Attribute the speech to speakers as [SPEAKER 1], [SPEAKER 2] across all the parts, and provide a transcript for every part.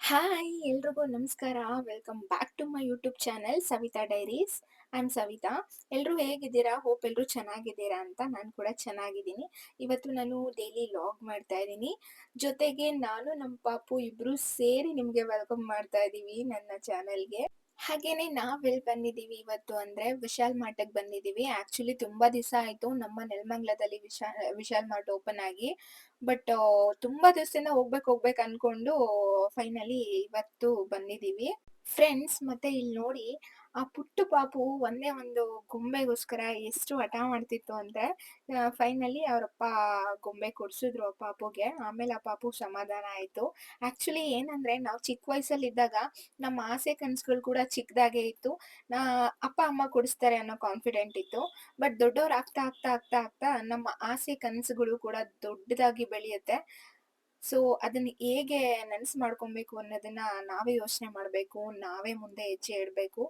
[SPEAKER 1] Hi ಎಲ್ರಿಗೂ ನಮಸ್ಕಾರ. Welcome back to my YouTube channel Savita Diaries. I am Savita. ಎಲ್ಲರೂ ಹೇಗಿದ್ದೀರಾ? ಹೋಪ್ ಎಲ್ಲರೂ ಚೆನ್ನಾಗಿದ್ದೀರಾ ಅಂತ. ನಾನು ಕೂಡ ಚೆನ್ನಾಗಿದ್ದೀನಿ. ಇವತ್ತು ನಾನು ಡೈಲಿ ವ್ಲಾಗ್ ಮಾಡ್ತಾ ಇದ್ದೀನಿ. ಜೊತೆಗೆ ನಾನು ನಮ್ಮ ಪಾಪು ಇಬ್ರು ಸೇರಿ ನಿಮಗೆ ವೆಲ್ಕಮ್ ಮಾಡ್ತಾ ಇದ್ದೀವಿ ನನ್ನ ಚಾನೆಲ್ಗೆ. ಹಾಗೇನೆ ನಾವೆಲ್ಲಿ ಬಂದಿದ್ದೀವಿ ಇವತ್ತು ಅಂದ್ರೆ ವಿಶಾಲ್ ಮಾರ್ಟ್‌ಗೆ ಬಂದಿದ್ದೀವಿ. ಆಕ್ಚುಲಿ ತುಂಬಾ ದಿವಸ ಆಯ್ತು ನಮ್ಮ ನೆಲಮಂಗಲದಲ್ಲಿ ವಿಶಾಲ್ ಮಾರ್ಟ್ ಓಪನ್ ಆಗಿ. ಬಟ್ ತುಂಬಾ ದಿವಸದಿಂದ ಹೋಗ್ಬೇಕು ಅನ್ಕೊಂಡು ಫೈನಲಿ ಇವತ್ತು ಬಂದಿದ್ದೀವಿ. ಫ್ರೆಂಡ್ಸ್ ಮತ್ತೆ ಇಲ್ಲಿ ನೋಡಿ, ಆ ಪುಟ್ಟ ಪಾಪು ಒಂದೇ ಒಂದು ಗೊಂಬೆಗೋಸ್ಕರ ಎಷ್ಟು ಹಠ ಮಾಡ್ತಿತ್ತು ಅಂದ್ರೆ ಫೈನಲಿ ಅವರಪ್ಪ ಗೊಂಬೆ ಕೊಡ್ಸಿದ್ರು ಆ ಪಾಪುಗೆ. ಆಮೇಲೆ ಆ ಪಾಪು ಸಮಾಧಾನ ಆಯ್ತು. ಆಕ್ಚುಲಿ ಏನಂದ್ರೆ ನಾವು ಚಿಕ್ಕ ವಯಸ್ಸಲ್ಲಿದ್ದಾಗ ನಮ್ಮ ಆಸೆ ಕನಸುಗಳು ಕೂಡ ಚಿಕ್ಕದಾಗೆ ಇತ್ತು. ನಾ ಅಪ್ಪ ಅಮ್ಮ ಕೊಡಿಸ್ತಾರೆ ಅನ್ನೋ ಕಾನ್ಫಿಡೆಂಟ್ ಇತ್ತು. ಬಟ್ ದೊಡ್ಡವ್ರು ಆಗ್ತಾ ನಮ್ಮ ಆಸೆ ಕನಸುಗಳು ಕೂಡ ದೊಡ್ಡದಾಗಿ ಬೆಳೆಯುತ್ತೆ. ಸೊ ಅದನ್ನ ಹೇಗೆ ನನಸು ಮಾಡ್ಕೊಬೇಕು ಅನ್ನೋದನ್ನ ನಾವೇ ಯೋಚನೆ ಮಾಡ್ಬೇಕು. ನಾವೇ ಮುಂದೆ ಹೆಜ್ಜೆ ಇಡ್ಬೇಕು.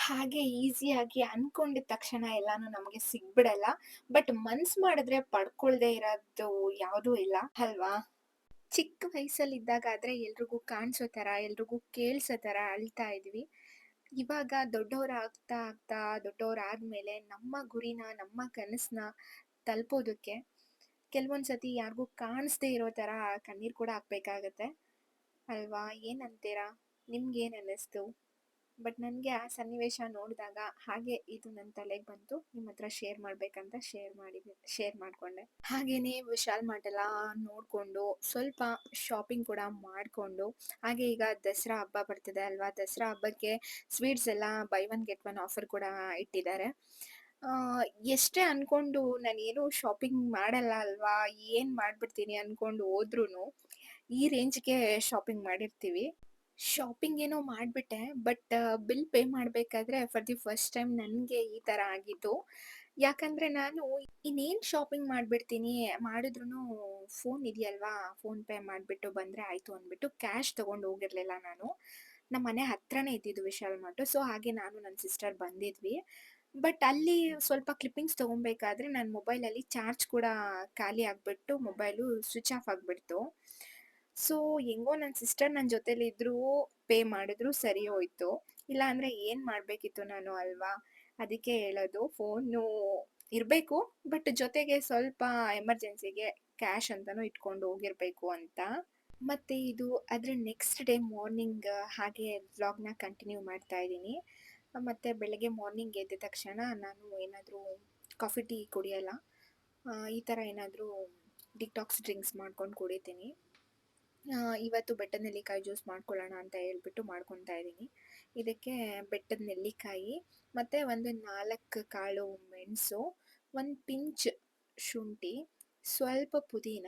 [SPEAKER 1] ಹಾಗೆ ಈಸಿಯಾಗಿ ಅನ್ಕೊಂಡಿದ ತಕ್ಷಣ ಎಲ್ಲಾನು ನಮಗೆ ಸಿಗ್ಬಿಡಲ್ಲ. ಬಟ್ ಮನ್ಸ್ ಮಾಡಿದ್ರೆ ಪಡ್ಕೊಳ್ದೇ ಇರೋದು ಯಾವುದೂ ಇಲ್ಲ ಅಲ್ವಾ? ಚಿಕ್ಕ ವಯಸ್ಸಲ್ಲಿದ್ದಾಗಾದ್ರೆ ಎಲ್ರಿಗೂ ಕಾಣಿಸೋ ಥರ, ಎಲ್ರಿಗೂ ಕೇಳಿಸೋ ಥರ ಅಳ್ತಾ ಇದ್ವಿ. ಇವಾಗ ದೊಡ್ಡವರಾದ್ಮೇಲೆ ನಮ್ಮ ಗುರಿನ, ನಮ್ಮ ಕನಸನ್ನ ತಲುಪೋದಕ್ಕೆ ಕೆಲವೊಂದ್ಸತಿ ಯಾರಿಗೂ ಕಾಣಿಸ್ದೇ ಇರೋ ಥರ ಕಣ್ಣೀರು ಕೂಡ ಹಾಕ್ಬೇಕಾಗತ್ತೆ ಅಲ್ವಾ? ಏನಂತೀರಾ? ನಿಮ್ಗೇನ್ ಅನ್ನಿಸ್ತು? ಬಟ್ ನನಗೆ ಆ ಸನ್ನಿವೇಶ ನೋಡಿದಾಗ ಹಾಗೆ ಇದು ನನ್ನ ತಲೆಗೆ ಬಂತು. ನಿಮ್ಮ ಹತ್ರ ಶೇರ್ ಮಾಡ್ಕೊಂಡೆ. ಹಾಗೇನೆ ವಿಶಾಲ್ ಮಾರ್ಟ್ ಎಲ್ಲ ನೋಡ್ಕೊಂಡು ಸ್ವಲ್ಪ ಶಾಪಿಂಗ್ ಕೂಡ ಮಾಡ್ಕೊಂಡು, ಹಾಗೆ ಈಗ ದಸರಾ ಹಬ್ಬ ಬರ್ತಿದೆ ಅಲ್ವಾ? ದಸರಾ ಹಬ್ಬಕ್ಕೆ ಸ್ವೀಟ್ಸ್ ಎಲ್ಲ by one get one offer ಕೂಡ ಇಟ್ಟಿದ್ದಾರೆ. ಆ, ಎಷ್ಟೇ ಅನ್ಕೊಂಡು ನಾನೇನು ಶಾಪಿಂಗ್ ಮಾಡಲ್ಲ ಅಲ್ವಾ, ಏನ್ ಮಾಡ್ಬಿಡ್ತೀನಿ ಅನ್ಕೊಂಡು ಹೋದ್ರುನು ಈ ರೇಂಜ್ಗೆ ಶಾಪಿಂಗ್ ಮಾಡಿರ್ತೀವಿ. ಶಾಪಿಂಗ್ ಏನೋ ಮಾಡ್ಬಿಟ್ಟೆ. ಬಟ್ ಬಿಲ್ ಪೇ ಮಾಡ್ಬೇಕಾದ್ರೆ ಫಾರ್ ದಿ ಫಸ್ಟ್ ಟೈಮ್ ನನ್ಗೆ ಈ ತರ ಆಗಿದ್ದು. ಯಾಕಂದ್ರೆ ನಾನು ಇನ್ನೇನ್ ಶಾಪಿಂಗ್ ಮಾಡ್ಬಿಡ್ತೀನಿ, ಮಾಡಿದ್ರುನು ಫೋನ್ ಇದೆಯಲ್ವಾ, ಫೋನ್ ಪೇ ಮಾಡ್ಬಿಟ್ಟು ಬಂದ್ರೆ ಆಯ್ತು ಅಂದ್ಬಿಟ್ಟು ಕ್ಯಾಶ್ ತಗೊಂಡ್ ಹೋಗಿರ್ಲಿಲ್ಲ ನಾನು. ನಮ್ಮನೆ ಹತ್ರನೇ ಇದ್ದಿದ್ದು ವಿಶಾಲ್ ಮಾರ್ಟ್. ಸೊ ಹಾಗೆ ನಾನು ನನ್ನ ಸಿಸ್ಟರ್ ಬಂದಿದ್ವಿ. ಬಟ್ ಅಲ್ಲಿ ಸ್ವಲ್ಪ ಕ್ಲಿಪ್ಪಿಂಗ್ಸ್ ತಗೊಬೇಕಾದ್ರೆ ನನ್ನ ಮೊಬೈಲಲ್ಲಿ ಚಾರ್ಜ್ ಕೂಡ ಖಾಲಿ ಆಗ್ಬಿಟ್ಟು ಮೊಬೈಲು ಸ್ವಿಚ್ ಆಫ್ ಆಗ್ಬಿಡ್ತು. ಸೊ ಹೆಂಗೋ ನನ್ನ ಸಿಸ್ಟರ್ ನನ್ನ ಜೊತೆಲಿದ್ರು, ಪೇ ಮಾಡಿದ್ರು ಸರಿ ಹೋಯ್ತು. ಇಲ್ಲ ಅಂದ್ರೆ ಏನ್ ಮಾಡ್ಬೇಕಿತ್ತು ನಾನು ಅಲ್ವಾ? ಅದಕ್ಕೆ ಹೇಳೋದು ಫೋನು ಇರ್ಬೇಕು, ಬಟ್ ಜೊತೆಗೆ ಸ್ವಲ್ಪ ಎಮರ್ಜೆನ್ಸಿಗೆ ಕ್ಯಾಶ್ ಅಂತಾನೂ ಇಟ್ಕೊಂಡು ಹೋಗಿರ್ಬೇಕು ಅಂತ. ಮತ್ತೆ ಇದು ಅದ್ರ ನೆಕ್ಸ್ಟ್ ಡೇ ಮಾರ್ನಿಂಗ್ ಹಾಗೆ ವ್ಲಾಗ್‌ನ ಕಂಟಿನ್ಯೂ ಮಾಡ್ತಾ ಇದ್ದೀನಿ. ಮತ್ತೆ ಬೆಳಗ್ಗೆ ಮಾರ್ನಿಂಗ್ ಎದ್ದ ತಕ್ಷಣ ನಾನು ಏನಾದರೂ ಕಾಫಿ, ಟೀ ಕುಡಿಯಲ್ಲ. ಈ ಥರ ಏನಾದರೂ ಡಿಟಾಕ್ಸ್ ಡ್ರಿಂಕ್ಸ್ ಮಾಡ್ಕೊಂಡು ಕುಡಿತೀನಿ. ಇವತ್ತು ಬೆಟ್ಟದ ನೆಲ್ಲಿಕಾಯಿ ಜ್ಯೂಸ್ ಮಾಡ್ಕೊಳ್ಳೋಣ ಅಂತ ಹೇಳ್ಬಿಟ್ಟು ಮಾಡ್ಕೊತಾ ಇದ್ದೀನಿ. ಇದಕ್ಕೆ ಬೆಟ್ಟದ ನೆಲ್ಲಿಕಾಯಿ, ಮತ್ತು ಒಂದು 4 ಕಾಳು ಮೆಣಸು, ಒಂದು ಪಿಂಚ್ ಶುಂಠಿ, ಸ್ವಲ್ಪ ಪುದೀನ,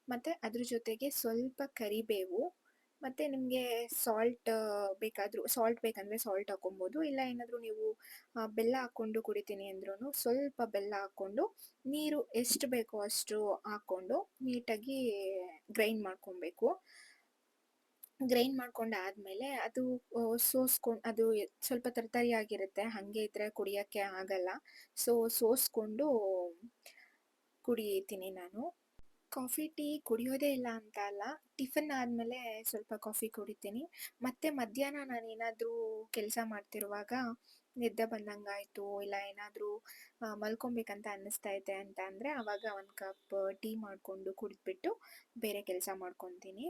[SPEAKER 1] ಮತ್ತು ಅದ್ರ ಜೊತೆಗೆ ಸ್ವಲ್ಪ ಕರಿಬೇವು, ಮತ್ತು ನಿಮಗೆ ಸಾಲ್ಟ್ ಬೇಕಂದರೆ ಸಾಲ್ಟ್ ಹಾಕೊಬೋದು. ಇಲ್ಲ ಏನಾದರೂ ನೀವು ಬೆಲ್ಲ ಹಾಕ್ಕೊಂಡು ಕುಡಿತೀನಿ ಅಂದ್ರೂ ಸ್ವಲ್ಪ ಬೆಲ್ಲ ಹಾಕ್ಕೊಂಡು, ನೀರು ಎಷ್ಟು ಬೇಕೋ ಅಷ್ಟು ಹಾಕ್ಕೊಂಡು ನೀಟಾಗಿ ಗ್ರೈಂಡ್ ಮಾಡ್ಕೊಬೇಕು. ಗ್ರೈಂಡ್ ಮಾಡ್ಕೊಂಡಾದ್ಮೇಲೆ ಅದು ಅದು ಸ್ವಲ್ಪ ತರಿತರಿಯಾಗಿರುತ್ತೆ. ಹಾಗೆ ಇದ್ರೆ ಕುಡಿಯೋಕ್ಕೆ ಆಗಲ್ಲ. ಸೊ ಸೋಸ್ಕೊಂಡು ಕುಡಿತೀನಿ ನಾನು. ಕಾಫಿ, ಟೀ ಕುಡಿಯೋದೇ ಇಲ್ಲ ಅಂತ ಅಲ್ಲ. ಟಿಫನ್ ಆದಮೇಲೆ ಸ್ವಲ್ಪ ಕಾಫಿ ಕುಡಿತೀನಿ. ಮತ್ತೆ ಮಧ್ಯಾಹ್ನ ನಾನೇನಾದರೂ ಕೆಲಸ ಮಾಡ್ತಿರುವಾಗ ನಿದ್ದೆ ಬಂದಂಗಾಯ್ತು, ಇಲ್ಲ ಏನಾದರೂ ಮಲ್ಕೊಬೇಕಂತ ಅನ್ನಿಸ್ತೈತೆ ಅಂತ ಅಂದರೆ ಆವಾಗ 1 ಕಪ್ ಟೀ ಮಾಡಿಕೊಂಡು ಕುಡಿದ್ಬಿಟ್ಟು ಬೇರೆ ಕೆಲಸ ಮಾಡ್ಕೊತೀನಿ.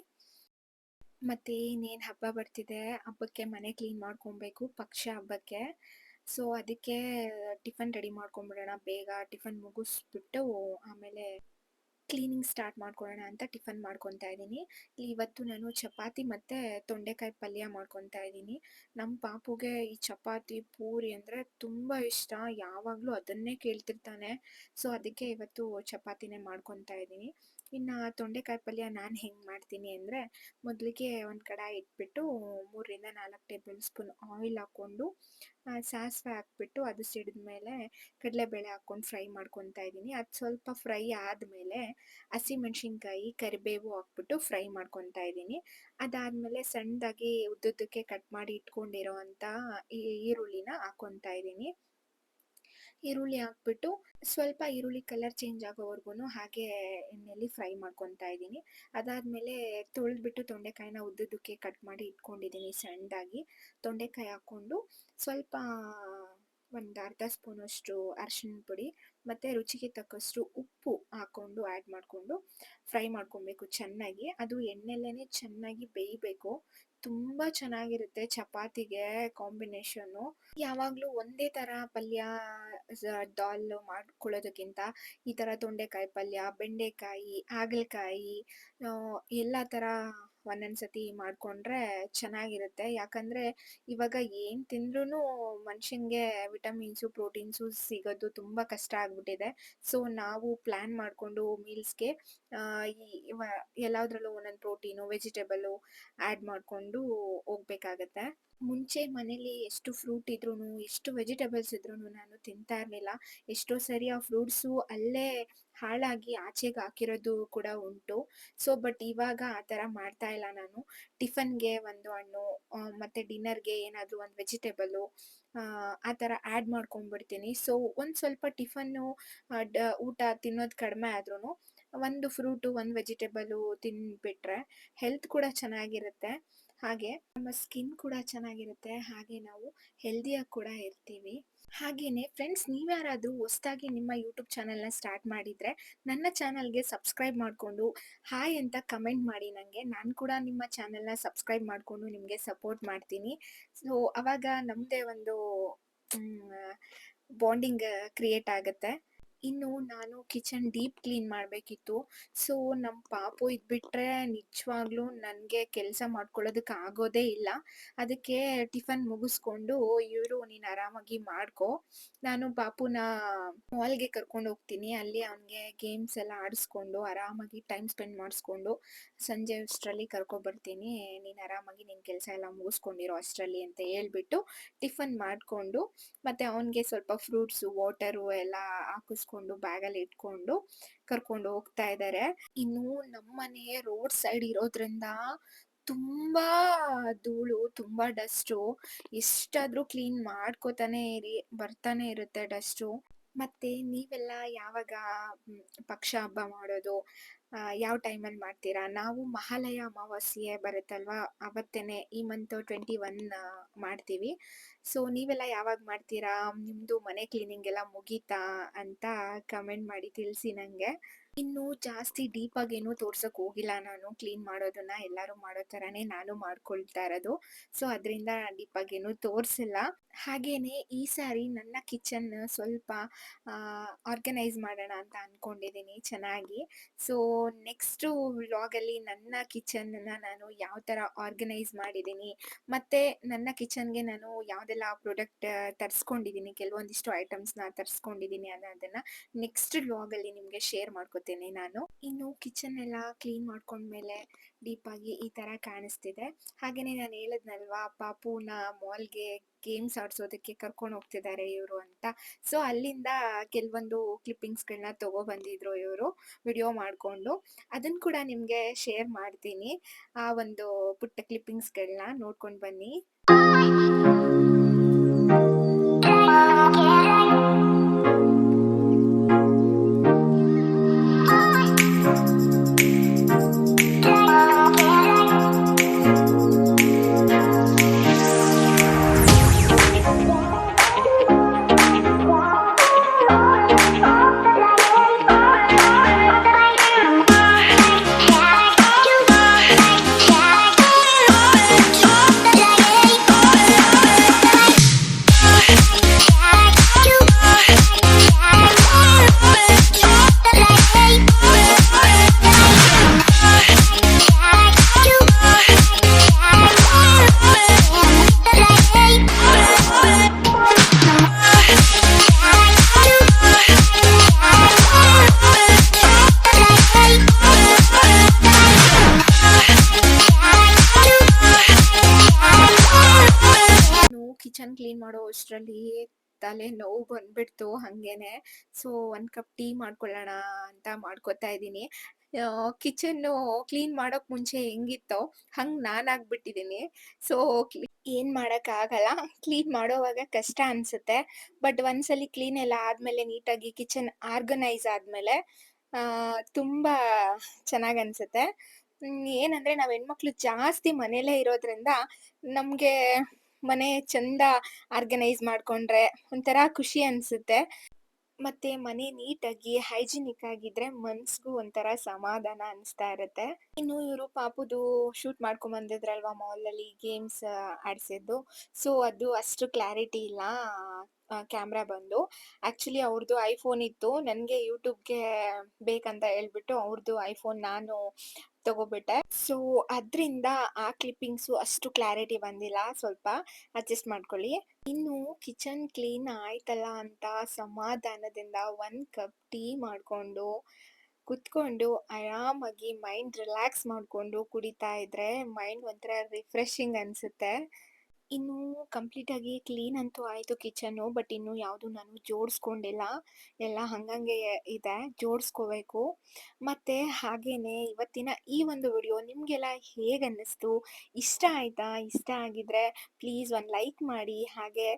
[SPEAKER 1] ಮತ್ತೆ ಇನ್ನೇನು ಹಬ್ಬ ಬರ್ತಿದೆ, ಹಬ್ಬಕ್ಕೆ ಮನೆ ಕ್ಲೀನ್ ಮಾಡ್ಕೊಬೇಕು ಪಕ್ಷ ಹಬ್ಬಕ್ಕೆ. ಸೊ ಅದಕ್ಕೆ ಟಿಫನ್ ರೆಡಿ ಮಾಡ್ಕೊಂಬಿಡೋಣ ಬೇಗ. ಟಿಫನ್ ಮುಗಿಸ್ಬಿಟ್ಟು ಆಮೇಲೆ ಕ್ಲೀನಿಂಗ್ ಸ್ಟಾರ್ಟ್ ಮಾಡ್ಕೊಳ್ಳೋಣ ಅಂತ ಟಿಫನ್ ಮಾಡ್ಕೊತಾ ಇದ್ದೀನಿ. ಇವತ್ತು ನಾನು ಚಪಾತಿ ಮತ್ತು ತೊಂಡೆಕಾಯಿ ಪಲ್ಯ ಮಾಡ್ಕೊತಾ ಇದ್ದೀನಿ. ನಮ್ಮ ಪಾಪುಗೆ ಈ ಚಪಾತಿ, ಪೂರಿ ಅಂದರೆ ತುಂಬ ಇಷ್ಟ. ಯಾವಾಗಲೂ ಅದನ್ನೇ ಕೇಳ್ತಿರ್ತಾನೆ. ಸೊ ಅದಕ್ಕೆ ಇವತ್ತು ಚಪಾತಿನೇ ಮಾಡ್ಕೊತಾ ಇದ್ದೀನಿ. ಇನ್ನು ತೊಂಡೆಕಾಯಿ ಪಲ್ಯ ನಾನು ಹೆಂಗೆ ಮಾಡ್ತೀನಿ ಅಂದರೆ, ಮೊದಲಿಗೆ ಒಂದು ಕಡಾಯಿ ಇಟ್ಬಿಟ್ಟು 3ರಿಂದ 4 ಟೇಬಲ್ ಸ್ಪೂನ್ ಆಯಿಲ್ ಹಾಕ್ಕೊಂಡು, ಸಾಸಿವೆ ಹಾಕ್ಬಿಟ್ಟು ಅದು ಸಿಡಿದ್ಮೇಲೆ ಕಡಲೆಬೇಳೆ ಹಾಕ್ಕೊಂಡು ಫ್ರೈ ಮಾಡ್ಕೊತಾ ಇದ್ದೀನಿ. ಅದು ಸ್ವಲ್ಪ ಫ್ರೈ ಆದಮೇಲೆ ಹಸಿಮೆಣ್ಸಿನ್ಕಾಯಿ, ಕರಿಬೇವು ಹಾಕ್ಬಿಟ್ಟು ಫ್ರೈ ಮಾಡ್ಕೊತಾ ಇದ್ದೀನಿ. ಅದಾದಮೇಲೆ ಸಣ್ಣದಾಗಿ ಉದ್ದುದ್ದಕ್ಕೆ ಕಟ್ ಮಾಡಿ ಇಟ್ಕೊಂಡಿರೋ ಅಂಥ ಈರುಳ್ಳಿನ ಹಾಕ್ಕೊತಾ ಇದ್ದೀನಿ. ಈರುಳ್ಳಿ ಹಾಕ್ಬಿಟ್ಟು ಸ್ವಲ್ಪ ಈರುಳ್ಳಿ ಕಲರ್ ಚೇಂಜ್ ಆಗೋವರ್ಗೂನು ಹಾಗೆ ಎಣ್ಣೆಯಲ್ಲಿ ಫ್ರೈ ಮಾಡ್ಕೊತಾ ಇದ್ದೀನಿ. ಅದಾದ್ಮೇಲೆ ತೊಳೆದ್ಬಿಟ್ಟು ತೊಂಡೆಕಾಯಿನ ಉದ್ದುದ್ದಕ್ಕೆ ಕಟ್ ಮಾಡಿ ಇಟ್ಕೊಂಡಿದ್ದೀನಿ ಸಣ್ಣದಾಗಿ. ತೊಂಡೆಕಾಯಿ ಹಾಕ್ಕೊಂಡು ಸ್ವಲ್ಪ ಒಂದು ಅರ್ಧ ಸ್ಪೂನಷ್ಟು ಅರಿಶಿಣದ ಪುಡಿ ಮತ್ತು ರುಚಿಗೆ ತಕ್ಕಷ್ಟು ಉಪ್ಪು ಹಾಕ್ಕೊಂಡು ಆ್ಯಡ್ ಮಾಡಿಕೊಂಡು ಫ್ರೈ ಮಾಡ್ಕೊಬೇಕು ಚೆನ್ನಾಗಿ. ಅದು ಎಣ್ಣೆಯಲ್ಲೇ ಚೆನ್ನಾಗಿ ಬೇಯಬೇಕು. ತುಂಬ ಚೆನ್ನಾಗಿರುತ್ತೆ ಚಪಾತಿಗೆ ಕಾಂಬಿನೇಷನ್ನು. ಯಾವಾಗಲೂ ಒಂದೇ ಥರ ಪಲ್ಯ ದಾಲ್ ಮಾಡ್ಕೊಳ್ಳೋದಕ್ಕಿಂತ ಈ ಥರ ತೊಂಡೆಕಾಯಿ ಪಲ್ಯ, ಬೆಂಡೆಕಾಯಿ, ಹಾಗಲಕಾಯಿ ಎಲ್ಲ ಥರ ಒಂದೊಂದು ಸತಿ ಮಾಡಿಕೊಂಡ್ರೆ ಚೆನ್ನಾಗಿರುತ್ತೆ. ಯಾಕಂದರೆ ಇವಾಗ ಏನು ತಿಂದ್ರೂ ಮನುಷ್ಯಂಗೆ ವಿಟಮಿನ್ಸು, ಪ್ರೋಟೀನ್ಸು ಸಿಗೋದು ತುಂಬ ಕಷ್ಟ ಆಗ್ಬಿಟ್ಟಿದೆ. ಸೊ ನಾವು ಪ್ಲ್ಯಾನ್ ಮಾಡಿಕೊಂಡು ಮೀಲ್ಸ್‌ಗೆ ಈ ಎಲ್ಲದ್ರಲ್ಲೂ ಒಂದೊಂದು ಪ್ರೋಟೀನು, ವೆಜಿಟೇಬಲು ಆ್ಯಡ್ ಮಾಡಿಕೊಂಡು ಹೋಗ್ಬೇಕಾಗತ್ತೆ. ಮುಂಚೆ ಮನೇಲಿ ಎಷ್ಟು ಫ್ರೂಟ್ ಇದ್ರೂನು, ಎಷ್ಟು ವೆಜಿಟೇಬಲ್ಸ್ ಇದ್ರೂನು ನಾನು ತಿಂತಾ ಇರಲಿಲ್ಲ. ಎಷ್ಟೋ ಸರಿ ಆ ಫ್ರೂಟ್ಸು ಅಲ್ಲೇ ಹಾಳಾಗಿ ಆಚೆಗೆ ಹಾಕಿರೋದು ಕೂಡ ಉಂಟು. ಸೊ ಬಟ್ ಇವಾಗ ಆ ಥರ ಮಾಡ್ತಾ ಇಲ್ಲ ನಾನು. ಟಿಫನ್‌ಗೆ ಒಂದು ಹಣ್ಣು ಮತ್ತು ಡಿನ್ನರ್‌ಗೆ ಏನಾದರೂ ಒಂದು ವೆಜಿಟೇಬಲು ಆ ಥರ ಆ್ಯಡ್ ಮಾಡ್ಕೊಂಡ್ಬಿಡ್ತೀನಿ. ಸೊ ಒಂದು ಸ್ವಲ್ಪ ಟಿಫನ್ನು ಊಟ ತಿನ್ನೋದು ಕಡಿಮೆ ಆದ್ರೂ ಒಂದು ಫ್ರೂಟು, ಒಂದು ವೆಜಿಟೇಬಲು ತಿಂದ್ಬಿಟ್ರೆ ಹೆಲ್ತ್ ಕೂಡ ಚೆನ್ನಾಗಿರುತ್ತೆ. ಹಾಗೆ ನಮ್ಮ ಸ್ಕಿನ್ ಕೂಡ ಚೆನ್ನಾಗಿರುತ್ತೆ. ಹಾಗೆ ನಾವು ಹೆಲ್ದಿಯಾಗಿ ಕೂಡ ಇರ್ತೀವಿ. ಹಾಗೇನೆ ಫ್ರೆಂಡ್ಸ್, ನೀವ್ಯಾರಾದರೂ ಹೊಸ್ದಾಗಿ ನಿಮ್ಮ ಯೂಟ್ಯೂಬ್ ಚಾನಲ್‌ನ ಸ್ಟಾರ್ಟ್ ಮಾಡಿದರೆ ನನ್ನ ಚಾನಲ್‌ಗೆ ಸಬ್ಸ್ಕ್ರೈಬ್ ಮಾಡಿಕೊಂಡು ಹಾಯ್ ಅಂತ ಕಮೆಂಟ್ ಮಾಡಿ ನನಗೆ. ನಾನು ಕೂಡ ನಿಮ್ಮ ಚಾನಲ್‌ನ ಸಬ್ಸ್ಕ್ರೈಬ್ ಮಾಡಿಕೊಂಡು ನಿಮಗೆ ಸಪೋರ್ಟ್ ಮಾಡ್ತೀನಿ. ಸೊ ಅವಾಗ ನಮ್ಮದೇ ಒಂದು ಬಾಂಡಿಂಗ್ ಕ್ರಿಯೇಟ್ ಆಗುತ್ತೆ. ಇನ್ನು ನಾನು ಕಿಚನ್ ಡೀಪ್ ಕ್ಲೀನ್ ಮಾಡಬೇಕಿತ್ತು. ಸೊ ನಮ್ಮ ಪಾಪು ಇದ್ಬಿಟ್ರೆ ನಿಜವಾಗ್ಲೂ ನನಗೆ ಕೆಲಸ ಮಾಡ್ಕೊಳ್ಳೋದಕ್ಕೆ ಆಗೋದೇ ಇಲ್ಲ. ಅದಕ್ಕೆ ಟಿಫನ್ ಮುಗಿಸ್ಕೊಂಡು ಇವರು ನೀನು ಆರಾಮಾಗಿ ಮಾಡ್ಕೊ, ನಾನು ಪಾಪುನ ಮಾಲ್ಗೆ ಕರ್ಕೊಂಡು ಹೋಗ್ತೀನಿ. ಅಲ್ಲಿ ಅವನಿಗೆ ಗೇಮ್ಸ್ ಎಲ್ಲ ಆಡಿಸ್ಕೊಂಡು ಆರಾಮಾಗಿ ಟೈಮ್ ಸ್ಪೆಂಡ್ ಮಾಡಿಸ್ಕೊಂಡು ಸಂಜೆ ಅಷ್ಟರಲ್ಲಿ ಕರ್ಕೊಬರ್ತೀನಿ. ನೀನು ಆರಾಮಾಗಿ ನಿನ್ನ ಕೆಲಸ ಎಲ್ಲ ಮುಗಿಸ್ಕೊಂಡಿರೋ ಅಷ್ಟರಲ್ಲಿ ಅಂತ ಹೇಳ್ಬಿಟ್ಟು ಟಿಫನ್ ಮಾಡಿಕೊಂಡು ಮತ್ತು ಅವನಿಗೆ ಸ್ವಲ್ಪ ಫ್ರೂಟ್ಸು, ವಾಟರು ಎಲ್ಲ ಹಾಕಿಸ್ಕೊಂಡು ಬ್ಯಾಗಲ್ಲಿ ಇಟ್ಕೊಂಡು ಕರ್ಕೊಂಡು ಹೋಗ್ತಾ ಇದ್ದಾರೆ. ಇನ್ನು ನಮ್ಮನೆ ರೋಡ್ ಸೈಡ್ ಇರೋದ್ರಿಂದ ತುಂಬ ಧೂಳು, ತುಂಬ ಡಸ್ಟು. ಎಷ್ಟಾದರೂ ಕ್ಲೀನ್ ಮಾಡ್ಕೋತಾನೆ ಇರಿ, ಬರ್ತಾನೆ ಇರುತ್ತೆ ಡಸ್ಟು. ಮತ್ತೆ ನೀವೆಲ್ಲ ಯಾವಾಗ ಪಕ್ಷ ಹಬ್ಬ ಮಾಡೋದು ಯಾವ ಟೈಮಲ್ಲಿ ಮಾಡ್ತೀರಾ? ನಾವು ಮಹಾಲಯ ಅಮಾವಾಸ್ಯೆ ಬರುತ್ತಲ್ವಾ, ಅವತ್ತೇನೆ ಈ ಮಂತ್ 21 ಮಾಡ್ತೀವಿ. ಸೊ ನೀವೆಲ್ಲ ಯಾವಾಗ ಮಾಡ್ತೀರಾ? ನಿಮ್ಮದು ಮನೆ ಕ್ಲೀನಿಂಗ್ ಎಲ್ಲ ಮುಗೀತಾ ಅಂತ ಕಮೆಂಟ್ ಮಾಡಿ ತಿಳಿಸಿ ನನಗೆ. ಇನ್ನು ಜಾಸ್ತಿ ಡೀಪಾಗಿ ಏನೂ ತೋರ್ಸೋಕೆ ಹೋಗಿಲ್ಲ ನಾನು. ಕ್ಲೀನ್ ಮಾಡೋದನ್ನ ಎಲ್ಲರೂ ಮಾಡೋ ಥರನೇ ನಾನು ಮಾಡ್ಕೊಳ್ತಾ ಇರೋದು. ಸೊ ಅದರಿಂದ ಡೀಪಾಗಿ ಏನೂ ತೋರಿಸಿಲ್ಲ. ಹಾಗೇನೆ ಈ ಸಾರಿ ನನ್ನ ಕಿಚನ್ ಸ್ವಲ್ಪ ಆರ್ಗನೈಸ್ ಮಾಡೋಣ ಅಂತ ಅಂದ್ಕೊಂಡಿದ್ದೀನಿ ಚೆನ್ನಾಗಿ. ಸೊ ನೆಕ್ಸ್ಟು ವ್ಲಾಗಲ್ಲಿ ನನ್ನ ಕಿಚನನ್ನು ನಾನು ಯಾವ ಥರ ಆರ್ಗನೈಸ್ ಮಾಡಿದ್ದೀನಿ ಮತ್ತು ನನ್ನ ಕಿಚನ್ಗೆ ನಾನು ಯಾವುದೆಲ್ಲ ಪ್ರಾಡಕ್ಟ್ ತರಿಸ್ಕೊಂಡಿದ್ದೀನಿ, ಕೆಲವೊಂದಿಷ್ಟು ಐಟಮ್ಸ್ನ ತರಿಸ್ಕೊಂಡಿದ್ದೀನಿ ಅನ್ನೋದನ್ನು ನೆಕ್ಸ್ಟ್ ವ್ಲಾಗಲ್ಲಿ ನಿಮಗೆ ಶೇರ್ ಮಾಡ್ಕೋತೀನಿ ನಾನು. ಇನ್ನು ಕಿಚನ್ ಎಲ್ಲ ಕ್ಲೀನ್ ಮಾಡ್ಕೊಂಡ್ಮೇಲೆ ಡೀಪಾಗಿ ಈ ಥರ ಕಾಣಿಸ್ತಿದೆ. ಹಾಗೆಯೇ ನಾನು ಹೇಳಿದ್ನಲ್ವಾ ಪಾಪುನ ಮಾಲ್ಗೆ ಗೇಮ್ಸ್ ಆಡಿಸೋದಕ್ಕೆ ಕರ್ಕೊಂಡು ಹೋಗ್ತಿದ್ದಾರೆ ಇವರು ಅಂತ. ಸೊ ಅಲ್ಲಿಂದ ಕೆಲವೊಂದು ಕ್ಲಿಪ್ಪಿಂಗ್ಸ್ಗಳನ್ನ ತೊಗೊಬಂದಿದ್ರು ಇವರು ವಿಡಿಯೋ ಮಾಡಿಕೊಂಡು. ಅದನ್ನು ಕೂಡ ನಿಮಗೆ ಶೇರ್ ಮಾಡ್ತೀನಿ. ಆ ಒಂದು ಪುಟ್ಟ ಕ್ಲಿಪ್ಪಿಂಗ್ಸ್ಗಳನ್ನ ನೋಡ್ಕೊಂಡು ಬನ್ನಿ. ಕಿಚನ್ ಕ್ಲೀನ್ ಮಾಡೋ ಅಷ್ಟರಲ್ಲಿ ತಲೆ ನೋವು ಬಂದ್ಬಿಡ್ತು ಹಾಗೇನೆ. ಸೊ ಒಂದು ಕಪ್ ಟೀ ಮಾಡ್ಕೊಳ್ಳೋಣ ಅಂತ ಮಾಡ್ಕೊತಾ ಇದ್ದೀನಿ. ಕಿಚನ್ನು ಕ್ಲೀನ್ ಮಾಡೋಕ್ ಮುಂಚೆ ಹೆಂಗಿತ್ತೋ ಹಂಗ್ ನಾನಾಗ್ಬಿಟ್ಟಿದೀನಿ. ಸೊ, ಏನ್ ಮಾಡಕ್ಕಾಗಲ್ಲ. ಕ್ಲೀನ್ ಮಾಡೋವಾಗ ಕಷ್ಟ ಅನ್ಸುತ್ತೆ. ಬಟ್ ಒಂದ್ಸಲಿ ಕ್ಲೀನ್ ಎಲ್ಲ ಆದ್ಮೇಲೆ ನೀಟಾಗಿ ಕಿಚನ್ ಆರ್ಗನೈಸ್ ಆದ್ಮೇಲೆ ತುಂಬಾ ಚೆನ್ನಾಗನ್ಸುತ್ತೆ. ಏನಂದ್ರೆ ನಾವ್ ಹೆಣ್ಮಕ್ಳು ಜಾಸ್ತಿ ಮನೇಲೇ ಇರೋದ್ರಿಂದ ನಮ್ಗೆ ಮನೆ ಚಂದ ಆರ್ಗನೈಸ್ ಮಾಡ್ಕೊಂಡ್ರೆ ಒಂಥರ ಖುಷಿ ಅನ್ಸುತ್ತೆ. ಮತ್ತೆ ಮನೆ ನೀಟಾಗಿ ಹೈಜಿನಿಕ್ ಆಗಿದ್ರೆ ಮನ್ಸ್ಗೂ ಒಂಥರ ಸಮಾಧಾನ ಅನಿಸ್ತಾ ಇರುತ್ತೆ. ಇನ್ನು ಇವ್ರು ಪಾಪುದು ಶೂಟ್ ಮಾಡ್ಕೊಂಡ್ ಬಂದಿದ್ರಲ್ವಾ ಮಾಲಲ್ಲಿ ಗೇಮ್ಸ್ ಆಡ್ಸಿದ್ದು. ಸೊ, ಅದು ಅಷ್ಟು ಕ್ಲಾರಿಟಿ ಇಲ್ಲ ಕ್ಯಾಮ್ರಾ ಬಂದು. ಆಕ್ಚುಲಿ ಅವ್ರದ್ದು ಐಫೋನ್ ಇತ್ತು. ನನ್ಗೆ ಯೂಟ್ಯೂಬ್‌ಗೆ ಬೇಕಂತ ಹೇಳ್ಬಿಟ್ಟು ಅವ್ರದ್ದು ಐಫೋನ್ ನಾನು ತಗೋಬಿಟ್ಟೆ. ಸೊ, ಅದ್ರಿಂದ ಆ ಕ್ಲಿಪ್ಪಿಂಗ್ಸು ಅಷ್ಟು ಕ್ಲಾರಿಟಿ ಬಂದಿಲ್ಲ. ಸ್ವಲ್ಪ ಅಡ್ಜಸ್ಟ್ ಮಾಡ್ಕೊಳ್ಳಿ. ಇನ್ನು ಕಿಚನ್ ಕ್ಲೀನ್ ಆಯ್ತಲ್ಲ ಅಂತ ಸಮಾಧಾನದಿಂದ 1 ಕಪ್ ಟೀ ಮಾಡ್ಕೊಂಡು, ಕುತ್ಕೊಂಡು ಆರಾಮಾಗಿ ಮೈಂಡ್ ರಿಲ್ಯಾಕ್ಸ್ ಮಾಡ್ಕೊಂಡು ಕುಡಿತಾ ಇದ್ರೆ ಮೈಂಡ್ ಒಂಥರ ರಿಫ್ರೆಶಿಂಗ್ ಅನ್ಸುತ್ತೆ. ಇನ್ನು ಕಂಪ್ಲೀಟಾಗಿ ಕ್ಲೀನ್ ಅಂತೂ ಆಯ್ತು ಕಿಚನ್ನು. ಬಟ್ ಇನ್ನು ಯಾವುದು ನಾನು ಜೋಡಿಸ್ಕೊಂಡಿಲ್ಲ. ಎಲ್ಲ ಹಂಗಂಗೆ ಇದೆ. ಜೋಡಿಸ್ಕೋಬೇಕು. ಮತ್ತೆ ಹಾಗೇನೆ ಇವತ್ತಿನ ಈ ಒಂದು ವಿಡಿಯೋ ನಿಮಗೆಲ್ಲ ಹೇಗನ್ನಿಸ್ತು? ಇಷ್ಟ ಆಯ್ತಾ? ಇಷ್ಟ ಆಗಿದ್ರೆ ಪ್ಲೀಸ್ ಒಂದು ಲೈಕ್ ಮಾಡಿ. ಹಾಗೆ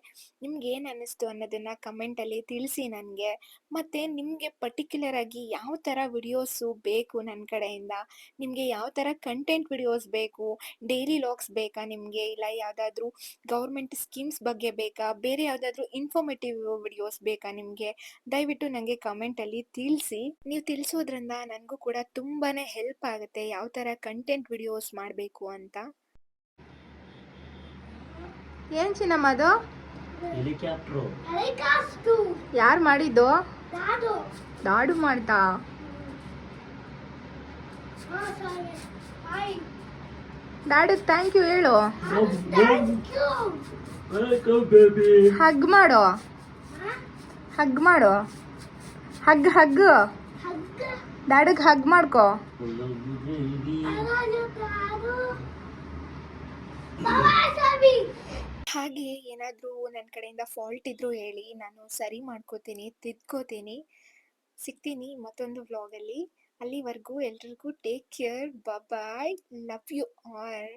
[SPEAKER 1] ನಿಮ್ಗೇನು ಅನ್ನಿಸ್ತು ಅನ್ನೋದನ್ನ ಕಮೆಂಟಲ್ಲಿ ತಿಳಿಸಿ ನನಗೆ. ಮತ್ತೆ ನಿಮಗೆ ಪರ್ಟಿಕ್ಯುಲರ್ ಆಗಿ ಯಾವ ಥರ ವಿಡಿಯೋಸು ಬೇಕು ನನ್ನ ಕಡೆಯಿಂದ? ನಿಮಗೆ ಯಾವ ಥರ ಕಂಟೆಂಟ್ ವಿಡಿಯೋಸ್ ಬೇಕು? ಡೈಲಿ ವ್ಲಾಗ್ಸ್ ಬೇಕಾ ನಿಮಗೆ? ಇಲ್ಲ ಯಾವುದಾದ್ರೂ ಗೌರ್ಮೆಂಟ್ ಸ್ಕೀಮ್ಸ್ ಬಗ್ಗೆ ಬೇಕಾ? ಬೇರೆ ಯಾವುದಾದ್ರೂ ಇನ್ಫಾರ್ಮೇಟಿವ್ ವಿಡಿಯೋಸ್ ಬೇಕಾ ನಿಮಗೆ? ದಯವಿಟ್ಟು ನನಗೆ ಕಮೆಂಟಲ್ಲಿ ತಿಳಿಸಿ. ನೀವು ತಿಳಿಸೋದ್ರಿಂದ ನನಗೂ ಕೂಡ ತುಂಬಾನೇ ಹೆಲ್ಪ್ ಆಗುತ್ತೆ ಯಾವ ಥರ ಕಂಟೆಂಟ್ ವಿಡಿಯೋಸ್ ಮಾಡಬೇಕು ಅಂತ. ಏನ್ ಚಿನ್ನಮ್ಮ ಅದು? ಯಾರು ಮಾಡಿದ್ದು? ದಾಡು ಮಾಡ್ತಾ? ಡ್ಯಾಡಿ ಥ್ಯಾಂಕ್ ಯು ಹೇಳು. ಹಗ್ ಮಾಡು. ಹಗ್ ಮಾಡು. ಹಗ್ ಹಗ್ ಡ್ಯಾಡಿಗೆ ಹಗ್ ಮಾಡ್ಕೋ. ಹಾಗೆ ಏನಾದರೂ ನನ್ನ ಕಡೆಯಿಂದ ಫಾಲ್ಟ್ ಇದ್ರೂ ಹೇಳಿ, ನಾನು ಸರಿ ಮಾಡ್ಕೋತೀನಿ, ತಿದ್ಕೋತೀನಿ. ಸಿಗ್ತೀನಿ ಮತ್ತೊಂದು ವ್ಲಾಗಲ್ಲಿ. ಅಲ್ಲಿವರೆಗೂ ಎಲ್ರಿಗೂ take care. Bye. Love you all.